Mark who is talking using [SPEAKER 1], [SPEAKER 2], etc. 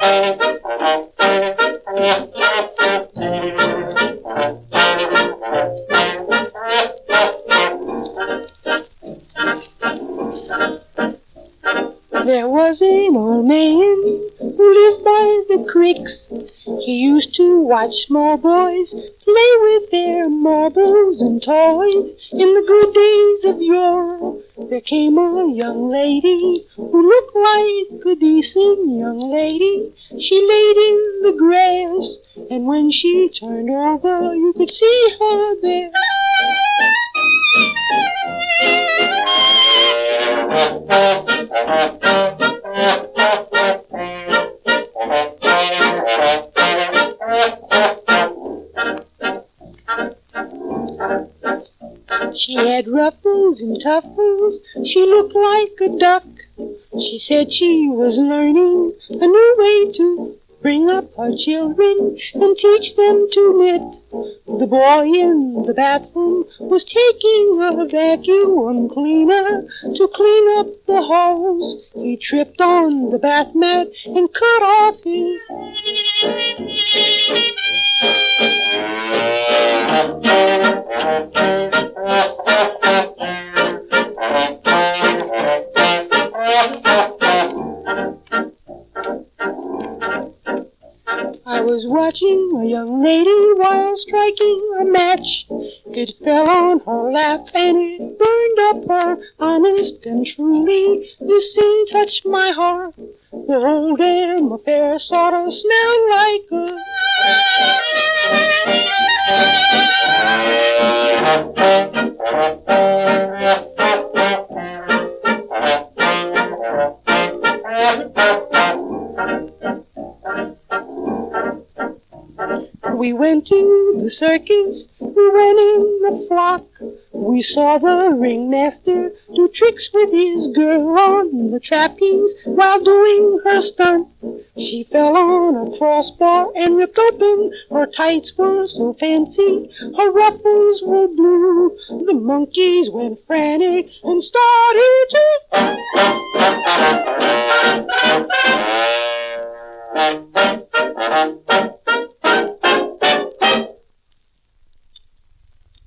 [SPEAKER 1] There was an old man who lived by the creeks. He used to watch small boys play with their marbles and toys. In the good days of yore, there came a young lady who looked like a decent young lady. She laid in the grass, and when she turned over, you could see her there. She had ruffles and tuffles, she looked like a duck. She said she was learning a new way to bring up her children and teach them to knit. The boy in the bathroom was taking a vacuum cleaner to clean up the halls. He tripped on the bath mat and cut off his... I was watching a young lady while striking a match. It fell on her lap and it burned up her honest and truly. This thing touched my heart. The whole damn affair sort of smelled like a... We went to the circus, we went in the flock. We saw the ringmaster do tricks with his girl on the trapeze while doing her stunt. She fell on a crossbar and ripped open. Her tights were so fancy, her ruffles were blue. The monkeys went frantic and started to...